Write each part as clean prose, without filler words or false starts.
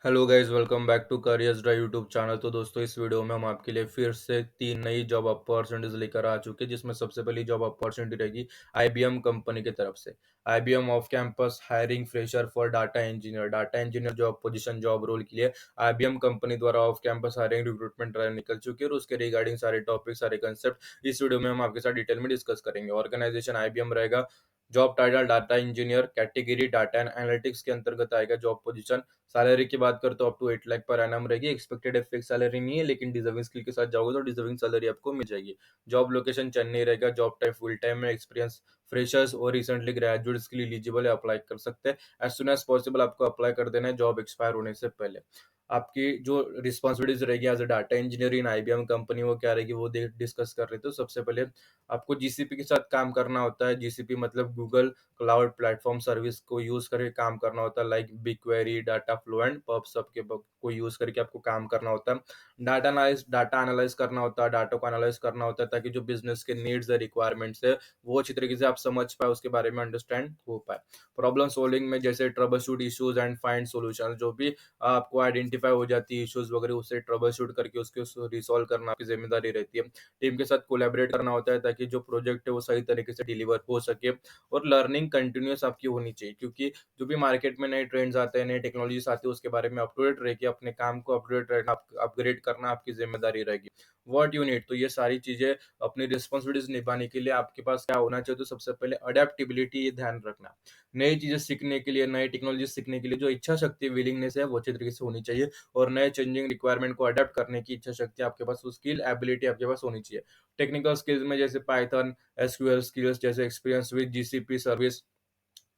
Hello guys, welcome back to careers drive YouTube channel. तो दोस्तों, इस वीडियो में हम आपके लिए फिर से तीन नई जॉब अपॉर्चुनिटीज लेकर आ चुके हैं, जिसमें सबसे पहली जॉब अपॉर्चुनिटी रहेगी आईबीएम कंपनी की तरफ से। IBM off campus hiring fresher for data engineer job position job role के लिए आईबीएम कंपनी द्वारा off campus hiring recruitment drive निकल चुकी है और उसके रिगार्डिंग सारे टॉपिक सारे कंसेप्ट इस वीडियो में हम आपके साथ डिटेल में डिस्कस करेंगे। ऑर्गेनाइजेशन आईबीएम रहेगा। Job title data engineer, category data and analytics के अंतर्गत आएगा जॉब पोजीशन। सैलरी की बात करते तो up to 8 lakh per annum रहेगी। एक्सपेक्टेड फिक्स सैलरी नहीं है, लेकिन डिजर्विंग स्किल के साथ जाओगे तो डिजर्विंग सैलरी आपको मिल जाएगी। जॉब लोकेशन चेन्नई रहेगा। जॉब टाइप फुल टाइम में। एक्सपीरियंस फ्रेशर्स और रिसेंटली ग्रेजुएट्स के लिए एलिजिबल है, अप्लाई कर सकते हैं। एज सुन एज पॉसिबल आपको अप्लाई कर देना है जॉब एक्सपायर होने से पहले। आपकी जो रिस्पॉन्सिबिलिटीज रहेगी as a data engineer in IBM company, वो क्या रहेगी वो डिस्कस कर रहे थे। तो सबसे पहले आपको जीसीपी के साथ काम करना होता है। जीसीपी मतलब गूगल क्लाउड प्लेटफॉर्म सर्विस को यूज करके काम करना होता है, like big query, data flow and pub सब के को यूज करके आपको काम करना होता है। डाटा एनालाइज करना होता है, डाटा को एनालाइज करना होता है, ताकि जो बिजनेस के नीड्स है, रिक्वायरमेंट्स है, वो अच्छी तरीके से आप समझ पाए, उसके बारे में अंडरस्टैंड हो पाए। प्रॉब्लम सोल्विंग में जैसे trouble shoot issues and find solution, जो भी आपको आइडेंटिफाई हो जाती है इश्यूज वगैरह, उससे ट्रबल शूट करके उसको रिसॉल्व करना आपकी जिम्मेदारी रहती है। टीम के साथ कोलैबोरेट करना होता है, ताकि जो प्रोजेक्ट है वो सही तरीके से डिलीवर हो सके। और लर्निंग कंटिन्यूस आपकी होनी चाहिए, क्योंकि जो भी मार्केट में नए ट्रेंड्स आते हैं, नई टेक्नोलॉजीज आती है, उसके बारे में अप टू डेट रह के अपने काम को अप टू डेट रहना, अपग्रेड करना आपकी जिम्मेदारी रहेगी। व्हाट यू नीड, तो ये सारी चीजें अपनी रिस्पॉन्सिबिलिटीज निभाने के लिए आपके पास क्या होना चाहिए, तो सबसे पहले अडेप्टेबिलिटी, ये ध्यान रखना। नई चीजें सीखने के लिए, नई टेक्नोलॉजी सीखने के लिए जो इच्छा शक्ति, विलिंगनेस है, वो अच्छी तरीके से होनी चाहिए। और नए चेंजिंग रिक्वायरमेंट को अडेप्ट करने की इच्छा शक्ति आपके पास, वो स्किल एबिलिटी आपके पास होनी चाहिए। टेक्निकल स्किल्स में जैसे पाइथन, एसक्यूएल स्किल्स, जैसे experience with GCP service.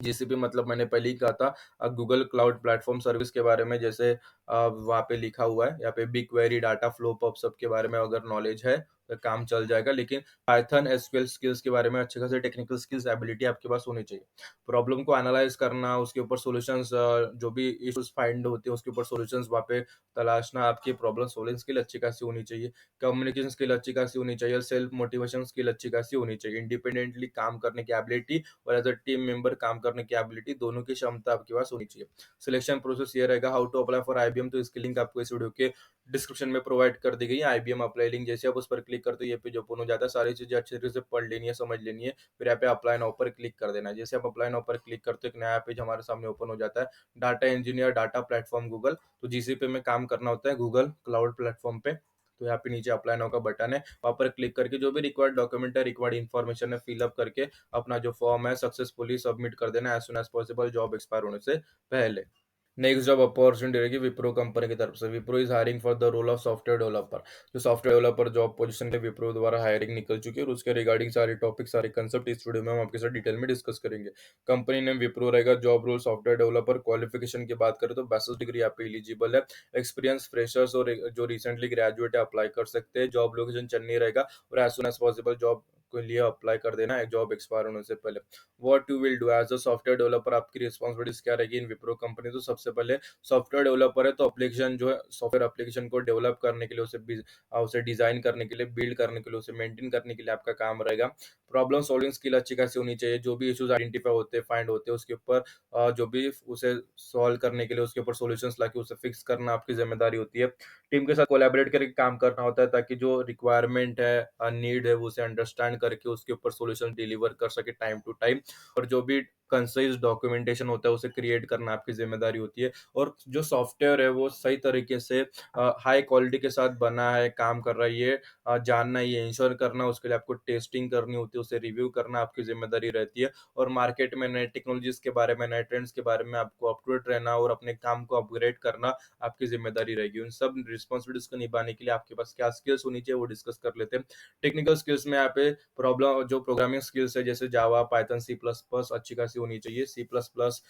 GCP मतलब मैंने पहले ही कहा था, गूगल क्लाउड प्लेटफॉर्म सर्विस के बारे में, जैसे वहाँ पे लिखा हुआ है, यहाँ पे big query, data flow, pub सब के बारे में अगर नॉलेज है तो काम चल जाएगा। लेकिन पाइथन, एसक्यूएल स्किल्स के बारे में अच्छे खासे टेक्निकल स्किल्स एबिलिटी आपके पास होनी चाहिए। प्रॉब्लम को एनालाइज करना, उसके ऊपर सॉल्यूशंस, जो भी इश्यूज फाइंड होते हैं उसके ऊपर सॉल्यूशंस वहाँ पे तलाशना, आपकी प्रॉब्लम सॉल्विंग स्किल अच्छी खासी होनी चाहिए। कम्युनिकेशन स्किल अच्छी खासी होनी चाहिए। सेल्फ मोटिवेशन स्किल अच्छी खासी होनी चाहिए। इंडिपेंडेंटली काम करने की एबिलिटी और एज अ टीम मेंबर काम करने की एबिलिटी, दोनों की क्षमता आपके पास होनी चाहिए। सिलेक्शन प्रोसेस ये रहेगा, how to apply for IBM, तो इसकी लिंक आपको इस वीडियो के डिस्क्रिप्शन में प्रोवाइड कर दी गई है। आईबीएम अप्लाई लिंक, जैसे आप उस पर क्लिक करते हो ये पेज ओपन हो जाता है। सारी चीजें अच्छे तरीके से पढ़ लेनी है, समझ लेनी है, फिर यहाँ पे अप्लाई नाउ पर क्लिक कर देना है। जैसे आप अप्लाई नाउ पर क्लिक करते हो, एक नया पेज हमारे सामने ओपन हो जाता है। Data engineer, data platform Google, तो जीसीपी में काम करना होता है गूगल क्लाउड प्लेटफॉर्म पे। तो यहाँ पे नीचे अप्लाई नाउ का बटन है, वहाँ पर क्लिक करके जो भी रिक्वायर्ड डॉक्यूमेंट है, रिक्वायर्ड इन्फॉर्मेशन है, फिलअप करके अपना जो फॉर्म है सक्सेसफुली सबमिट कर देना as soon as possible, job expire होने से पहले। नेक्स्ट जॉब अपॉर्चुनिटी रहेगी विप्रो कंपनी की तरफ से। Wipro is hiring for the role of software developer. जो सॉफ्टवेयर डेवलपर जॉब पोजीशन के विप्रो द्वारा हायरिंग निकल चुकी है, और उसके रिगार्डिंग सारे टॉपिक सारे कंसेप्ट इस वीडियो में हम आपके साथ डिटेल में डिस्कस करेंगे। कंपनी नेम विप्रो रहेगा। Job role software developer. Qualification की बात करें तो बैचलर्स डिग्री यहाँ पे एलिजिबल है। एक्सपीरियंस फ्रेशर्स और जो रिसेंटली ग्रेजुएट है अप्लाई कर सकते हैं। जॉब लोकेशन चेन्नई रहेगा, और as soon as possible job के लिए अप्लाई कर देना है जॉब एक्सपायर होने से पहले। What you will do as a software developer, आपकी रिस्पॉन्सिबिलिटीज क्या रहेगी इन विप्रो कंपनी, तो सबसे पहले सॉफ्टवेयर डेवलपर है तो एप्लीकेशन जो है, सॉफ्टवेयर एप्लीकेशन को डेवलप करने के लिए, उसे डिजाइन करने के लिए, बिल्ड करने के लिए, उसे मेंटेन करने के लिए आपका काम रहेगा। प्रॉब्लम सॉल्विंग स्किल अच्छी खासी होनी चाहिए। जो भी इश्यूज आइडेंटिफाई होते हैं, फाइंड होते हैं, उसके ऊपर जो भी उसे सॉल्व करने के लिए, उसके ऊपर सॉल्यूशंस लाके उसे फिक्स करना आपकी जिम्मेदारी होती है। टीम के साथ कोलैबोरेट करके काम करना होता है, ताकि जो रिक्वायरमेंट है, नीड है, वो उसे अंडरस्टैंड करके उसके ऊपर सॉल्यूशन डिलीवर कर सके टाइम टू टाइम। और जो भी कंसाइज डॉक्यूमेंटेशन होता है उसे क्रिएट करना आपकी जिम्मेदारी होती है। और जो सॉफ्टवेयर है वो सही तरीके से हाई क्वालिटी के साथ बना है, काम कर रहा है, ये जानना, ये इंश्योर करना, उसके लिए आपको टेस्टिंग करनी होती है, उसे रिव्यू करना आपकी जिम्मेदारी रहती है। और मार्केट में नए टेक्नोलॉजीज के बारे में, नए ट्रेंड्स के बारे में आपको अप टू डेट रहना और अपने काम को अपग्रेड करना आपकी जिम्मेदारी रहेगी। उन सब रिस्पॉन्सिबिलिटीज को निभाने के लिए आपके पास क्या स्किल्स होनी चाहिए वो डिस्कस कर लेते हैं। टेक्निकल स्किल्स में यहाँ पे प्रॉब्लम जो प्रोग्रामिंग स्किल्स है, जैसे जावा, पाइथन, सी प्लस प्लस अच्छी खासी होनी चाहिए। सी प्लस प्लस,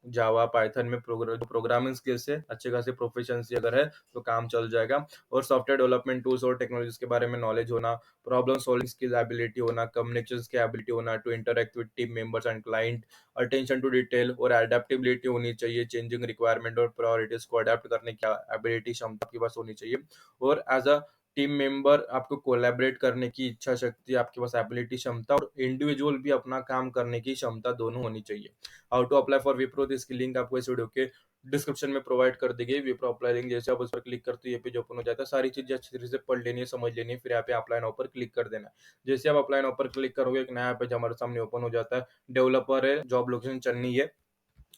जावा, पाइथन में प्रोग्रामिंग स्किल्स है, अच्छे खासी प्रोफिशिएंसी अगर है तो काम चल जाएगा। और सॉफ्टवेयर डेवलपमेंट टूल्स और टेक्नोलॉजीज के बारे में नॉलेज होना, प्रॉब्लम सॉल्विंग स्किल एबिलिटी होना, कम्युनिकेशन की एबिलिटी होना, to interact with team members and client, attention to detail और एडेप्टेबिलिटी होनी चाहिए। चेंजिंग रिक्वायरमेंट और प्रायोरिटीज को अडेप्ट करने की एबिलिटी, क्षमता आपके पास होनी चाहिए। और एज अ टीम मेंबर आपको कोलैबोरेट करने की इच्छा शक्ति, आपके पास एबिलिटी, क्षमता, और इंडिविजुअल भी अपना काम करने की क्षमता, दोनों होनी चाहिए। How to apply for Wipro, इसकी लिंक आपको इस वीडियो के डिस्क्रिप्शन में प्रोवाइड कर दी गई विप्रो अप्लाई लिंक, जैसे आप उस पर क्लिक करते हो ये पेज ओपन हो जाता है। सारी चीज़ें अच्छी तरीके से पढ़ लेनी है, समझ लेनी है, फिर यहाँ पे अप्लाई नाउ पर क्लिक कर देना है। जैसे आप अप्लाई नाउ पर क्लिक करोगे, एक नया पेज हमारे सामने ओपन हो जाता है। डेवलपर है, जॉब लोकेशन चेन्नई है,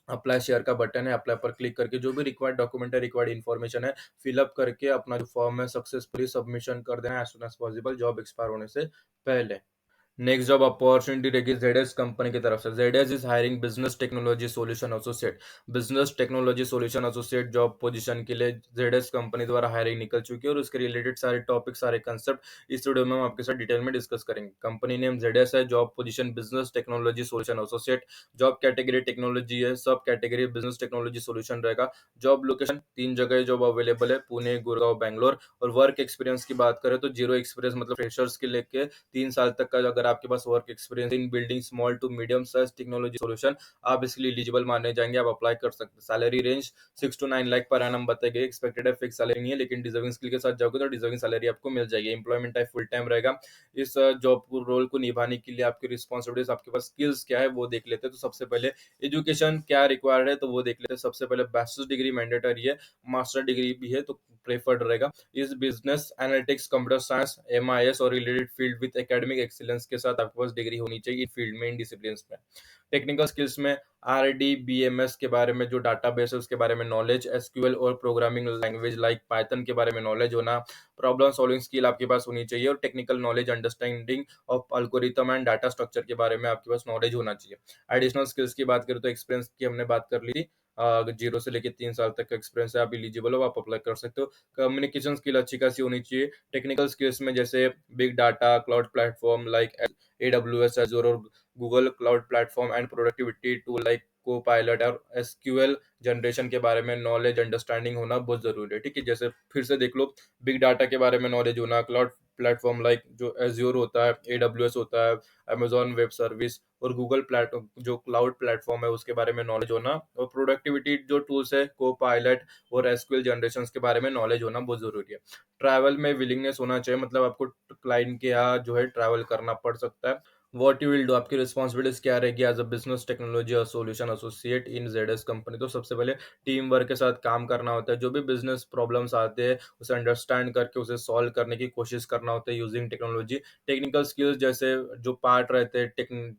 अप्लाई शेयर का बटन है, अप्लाई पर क्लिक करके जो भी रिक्वायर्ड डॉक्यूमेंट है, रिक्वायर्ड इन्फॉर्मेशन है, फिलअप करके अपना जो फॉर्म है सक्सेसफुली सबमिशन कर देना as soon as possible, job expire होने से पहले। नेक्स्ट जॉब अपॉर्चुनिटी रहेगी जेडएस कंपनी की तरफ से। ZS is hiring business technology solution associate. Business technology solution associate job position के लिए जेडएस कंपनी द्वारा हायरिंग निकल चुकी है और उसके रिलेटेड सारे टॉपिक, सारे कंसेप्ट इस वीडियो में हम आपके साथ डिटेल में डिस्कस करेंगे। कंपनी नेम जेडएस है, job position business technology solution associate, job category technology है, सब कैटेगरी बिजनेस टेक्नोलॉजी सॉल्यूशन रहेगा। जॉब लोकेशन 3 जगह जॉब अवेलेबल है, पुणे, गुड़गांव, बैंगलोर। और वर्क एक्सपीरियंस की बात करें तो जीरो एक्सपीरियंस मतलब फ्रेशर्स के लेके 3 साल तक का अगर आपके पास work experience in building small to medium size technology solution, आप इसके लिए एलिजिबल माने जाएंगे, आप अप्लाई कर सकते हैं। Salary range 6 to 9 lakh per annum बताई गई। एक्सपेक्टेड है, फिक्स सैलरी नहीं है, लेकिन डिजर्विंग स्किल के साथ जाओगे तो डिजर्विंग सैलरी आपको मिल जाएगी। एम्प्लॉयमेंट टाइप फुल टाइम रहेगा। इस जॉब रोल को निभाने के लिए आपकी रिस्पॉन्सिबिलिटीज, आपके पास स्किल्स क्या है वो देख लेते हैं। तो सबसे पहले एजुकेशन क्या रिक्वायर्ड है तो वो देख लेते हैं। सबसे पहले बैचलर्स डिग्री मैंडेटरी है, मास्टर डिग्री भी है तो प्रेफर्ड रहेगा। इस business analytics, computer science, MIS और related field with academic excellence के साथ आपके पास डिग्री होनी चाहिए फील्ड में, इन डिसिप्लिन में। टेक्निकल स्किल्स में RDBMS के बारे में, जो डाटाबेस है उसके बारे में नॉलेज, एसक्यूएल और प्रोग्रामिंग लैंग्वेज लाइक पाइथन के बारे में नॉलेज होना, प्रॉब्लम सॉल्विंग स्किल आपके पास होनी चाहिए और technical knowledge, understanding of algorithm and data structure के बारे में आपके पास नॉलेज होना चाहिए। एडिशनल स्किल्स की बात करें तो एक्सपीरियंस की हमने बात कर ली थी। 0 से लेकर 3 साल तक का एक्सपीरियंस है, आप एलिजिबल हो, आप अप्लाई कर सकते हो। कम्युनिकेशन स्किल अच्छी खासी होनी चाहिए। टेक्निकल स्किल्स में जैसे big data, cloud platform like AWS, Azure और Google cloud platform and productivity tool like को पायलट और एसक्यूएल जनरेशन के बारे में नॉलेज, अंडरस्टैंडिंग होना बहुत जरूरी है। ठीक है, जैसे फिर से देख लो, बिग डाटा के बारे में नॉलेज होना, क्लाउड प्लेटफॉर्म लाइक जो एज्योर होता है, AWS होता है, अमेजॉन वेब सर्विस और गूगल प्लेटफॉर्म जो क्लाउड प्लेटफॉर्म है उसके बारे में नॉलेज होना, और प्रोडक्टिविटी जो टूल्स है को पायलट और एसक्यूएल जनरेशन के बारे में नॉलेज होना बहुत जरूरी है। ट्रैवल में विलिंगनेस होना चाहिए, मतलब आपको क्लाइंट के यहाँ जो है ट्रैवल करना पड़ सकता है। व्हाट यू विल डू, आपकी रिस्पॉन्सिबिलिटीज क्या रहेगी एज अ बिजनेस टेक्नोलॉजी और solution associate in ZS company. तो सबसे पहले टीम वर्क के साथ काम करना होता है, जो भी बिजनेस प्रॉब्लम्स आते हैं उसे अंडरस्टैंड करके उसे सॉल्व करने की कोशिश करना होता है यूजिंग टेक्नोलॉजी। टेक्निकल स्किल्स जैसे जो पार्ट रहते हैं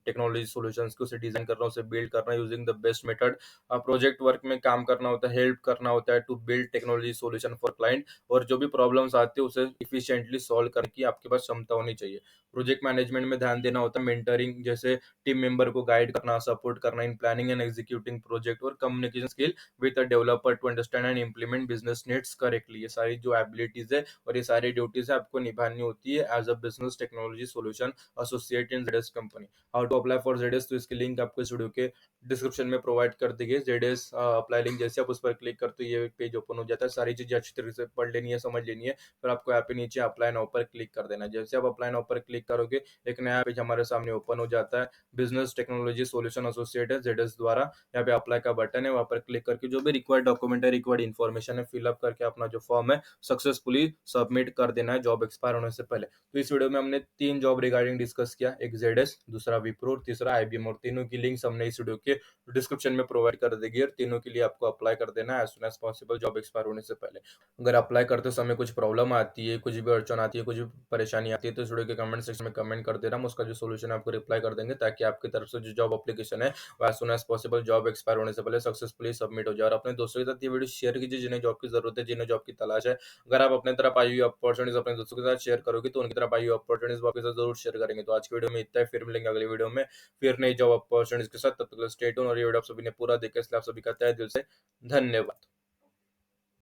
टेक्नोलॉजी सॉल्यूशंस के, उसे डिजाइन करना, उसे बिल्ड करना using the best method. Project work में काम करना होता है, हेल्प करना होता है to build technology solution for client, और जो भी प्रॉब्लम्स आती है उसे इफिशिएंटली सॉल्व करने की आपके पास क्षमता होनी चाहिए। प्रोजेक्ट मैनेजमेंट में ध्यान देना होता है, मेंटरिंग जैसे टीम मेंबर को गाइड करना, सपोर्ट करना in planning and executing project, और communication skill with a developer to understand and implement business needs correctly. ये सारी जो एबिलिटीज है और ये सारी ड्यूटीज है आपको निभानी होती है as a business technology solution associate in ZS company. How to apply for ZS, तो इसकी लिंक आपको इस वीडियो के डिस्क्रिप्शन में प्रोवाइड कर दी गई। जेडएस अप्लाई लिंक जैसे आप उस पर क्लिक करते हो ये पेज ओपन हो जाता है। सारी चीजें अच्छी तरीके से पढ़ लेनी है, समझ लेनी है, फिर आपको यहाँ पे नीचे अप्लाई नाउ पर क्लिक कर देना है। जैसे आप अप्लाई नाउ पर क्लिक करोगे एक नया पेज हमारे सामने ओपन हो जाता है। बिजनेस टेक्नोलॉजी सॉल्यूशन एसोसिएट है जेडएस द्वारा, यहाँ पे अप्लाई का बटन है, वहां पर क्लिक करके जो भी रिक्वायर्ड डॉक्यूमेंट है, रिक्वायर्ड इन्फॉर्मेशन है, फिलअप करके अपना जो फॉर्म है सक्सेसफुली सबमिट कर देना है जॉब एक्सपायर होने से पहले। तो इस वीडियो में हमने 3 जॉब रिगार्डिंग डिस्कस किया, एक जेडएस, दूसरा विप्रो और तीसरा IBM, और तीनों की लिंक्स हमने इस वीडियो के डिस्क्रिप्शन में प्रोवाइड कर देगी और तीनों के लिए आपको अप्लाई कर देना है as soon as possible job expire होने से पहले। अगर अप्लाई करते समय कुछ प्रॉब्लम आती है, कुछ भी अड़चन आती है, कुछ भी परेशानी आती है, तो इस वीडियो के कमेंट सेक्शन में कमेंट कर देना, हम उसका जो सोल्यूशन है आपको रिप्लाई कर देंगे, ताकि आपकी तरफ से जो जॉब एप्लीकेशन है वह as soon as possible job expire होने से पहले सक्सेसफुली सबमिट हो जाए। और अपने दोस्तों के साथ ये वीडियो शेयर कीजिए जिन्हें जॉब की जरूरत है, जिन्हें जॉब की तलाश है। अगर आप अपने तरफ आई हुई अपॉर्चुनिटीज अपने दोस्तों के साथ शेयर करोगे तो उनकी तरफ आई हुई अपॉर्चुनिटीज आपके साथ जरूर शेयर करेंगे। तो आज की वीडियो में इतना है, फिर मिलेंगे अगली वीडियो में फिर नई जॉब अपॉर्चुनिटीज के साथ। तब तक स्टे ट्यून, और ये वीडियो आप सभी ने पूरा देखा इसलिए आप सभी का तहे दिल से धन्यवाद।